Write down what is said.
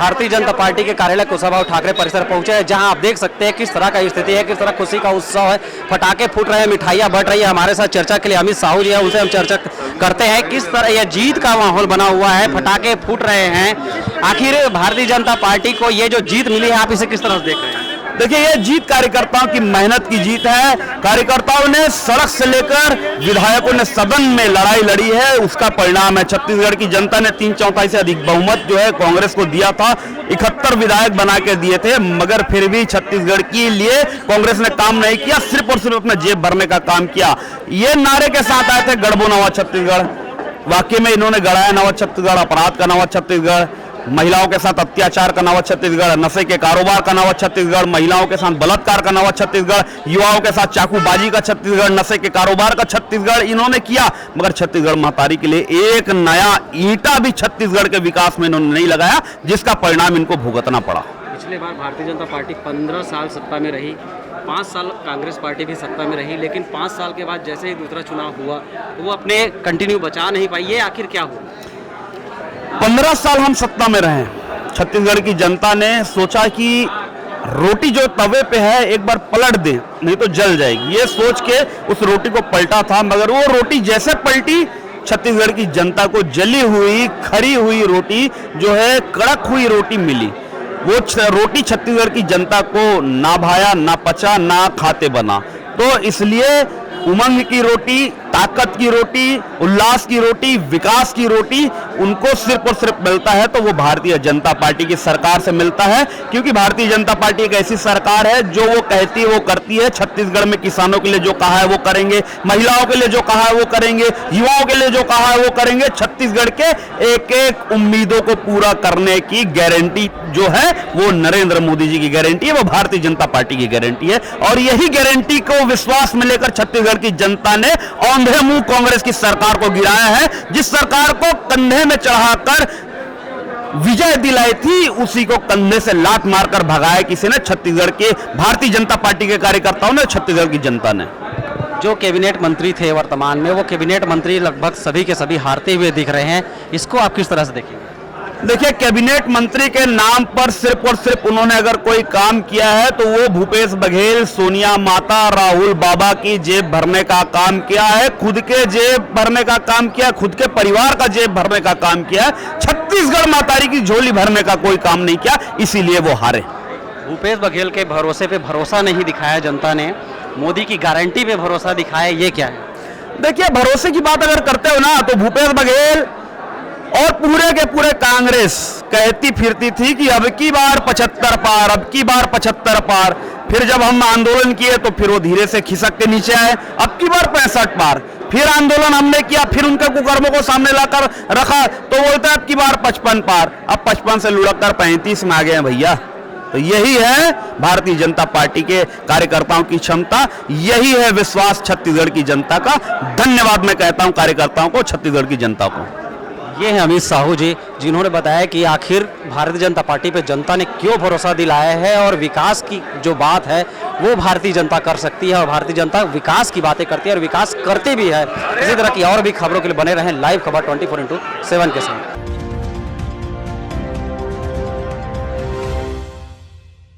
Bharatiya Janata party के कार्यालय कुशाभाऊ ठाकरे परिसर पहुंचे हैं, जहां आप देख सकते हैं किस तरह का स्थिति है, किस तरह खुशी का उत्सव है, पटाखे फूट रहे हैं, मिठाइयां बट रही है। हमारे साथ चर्चा के लिए अमित साहू जी हैं, उनसे हम चर्चा करते हैं किस तरह यह जीत का माहौल बना हुआ है, पटाखे फूट रहे हैं। आखिर भारतीय जनता पार्टी को ये जो जीत मिली है, आप इसे किस तरह से देख रहे हैं? देखिए, ये जीत कार्यकर्ताओं की मेहनत की जीत है। कार्यकर्ताओं ने सड़क से लेकर विधायकों ने सदन में लड़ाई लड़ी है, उसका परिणाम है। छत्तीसगढ़ की जनता ने 3/4 से अधिक बहुमत जो है कांग्रेस को दिया था। 71 विधायक बना के दिए थे, मगर फिर भी छत्तीसगढ़ के लिए कांग्रेस ने काम नहीं किया, सिर्फ और सिर्फ अपना जेब भरने का काम किया। ये नारे के साथ आए थे गढ़बो नवा छत्तीसगढ़। वाकई में इन्होंने गढ़ाया नवा छत्तीसगढ़, अपराध का नवा छत्तीसगढ़, महिलाओं के साथ अत्याचार का नवा छत्तीसगढ़, नशे के कारोबार का नवा छत्तीसगढ़, महिलाओं के साथ बलात्कार का नवा छत्तीसगढ़, युवाओं के साथ चाकूबाजी का छत्तीसगढ़, नशे के कारोबार का छत्तीसगढ़ इन्होंने किया। मगर छत्तीसगढ़ महतारी के लिए एक नया ईंटा भी छत्तीसगढ़ के विकास में इन्होंने नहीं लगाया, जिसका परिणाम इनको भुगतना पड़ा। पिछले बार भारतीय जनता पार्टी 15 साल सत्ता में रही, 5 साल कांग्रेस पार्टी भी सत्ता में रही, लेकिन 5 साल के बाद जैसे ही दूसरा चुनाव हुआ तो वो अपने कंटिन्यू बचा नहीं पाई। ये आखिर क्या हुआ? 15 साल हम सत्ता में रहे। छत्तीसगढ़ की जनता ने सोचा कि रोटी जो तवे पे है एक बार पलट दे, नहीं तो जल जाएगी। ये सोच के उस रोटी को पलटा था, मगर वो रोटी जैसे पलटी, छत्तीसगढ़ की जनता को जली हुई खरी हुई रोटी जो है, कड़क हुई रोटी मिली। वो रोटी छत्तीसगढ़ की जनता को ना भाया, ना पचा, ना खाते बना। तो इसलिए उमंग की रोटी, ताकत की रोटी, उल्लास की रोटी, विकास की रोटी उनको सिर्फ और सिर्फ मिलता है तो वो भारतीय जनता पार्टी की सरकार से मिलता है। क्योंकि भारतीय जनता पार्टी एक ऐसी सरकार है जो वो कहती है वो करती है। छत्तीसगढ़ में किसानों के लिए जो कहा है वो करेंगे, महिलाओं के लिए जो कहा है वो करेंगे, युवाओं के लिए जो कहा है वो करेंगे। छत्तीसगढ़ के एक एक उम्मीदों को पूरा करने की गारंटी जो है वो नरेंद्र मोदी जी की गारंटी है, वो भारतीय जनता पार्टी की गारंटी है। और यही गारंटी को विश्वास में लेकर छत्तीसगढ़ की जनता ने औंधे मुंह कांग्रेस की सरकार को गिराया है। जिस सरकार को कंधे में चढ़ाकर विजय दिलाई थी, उसी को कंधे से लात मारकर भगाया किसी ने, छत्तीसगढ़ के भारतीय जनता पार्टी के कार्यकर्ताओं ने, छत्तीसगढ़ की जनता ने। जो कैबिनेट मंत्री थे वर्तमान में, वो कैबिनेट मंत्री लगभग सभी के सभी हारते हुए दिख रहे हैं। इसको आप किस तरह से देखेंगे? देखिए, कैबिनेट मंत्री के नाम पर सिर्फ और सिर्फ उन्होंने अगर कोई काम किया है तो वो भूपेश बघेल, सोनिया माता, राहुल बाबा की जेब भरने का काम किया है, खुद के जेब भरने का काम किया, खुद के परिवार का जेब भरने का काम किया है। छत्तीसगढ़ महतारी की झोली भरने का कोई काम नहीं किया, इसीलिए वो हारे। भूपेश बघेल के भरोसे पे भरोसा नहीं दिखाया जनता ने, मोदी की गारंटी पे भरोसा दिखाया, ये क्या है? देखिए, भरोसे की बात अगर करते हो ना, तो भूपेश बघेल और पूरे के पूरे कांग्रेस कहती फिरती थी कि अब की बार 75 पार, अब की बार 75 पार। फिर जब हम आंदोलन किए तो फिर वो धीरे से खिसक के नीचे आए, अब की बार 65 पार। फिर आंदोलन हमने किया, फिर उनके कुकर्मों को सामने लाकर रखा तो बोलते अब की बार 55 पार। अब 55 से लुढ़क कर 35 में आ गए हैं भैया। तो यही है भारतीय जनता पार्टी के कार्यकर्ताओं की क्षमता, यही है विश्वास छत्तीसगढ़ की जनता का। धन्यवाद मैं कहता हूं कार्यकर्ताओं को, छत्तीसगढ़ की जनता को। ये हैं अमित साहू जी, जिन्होंने बताया कि आखिर भारतीय जनता पार्टी पे जनता ने क्यों भरोसा दिलाया है और विकास की जो बात है वो भारतीय जनता कर सकती है, और भारतीय जनता विकास की बातें करती है और विकास करती भी है। इसी तरह की और भी खबरों के लिए बने रहें लाइव खबर 24/7 के साथ।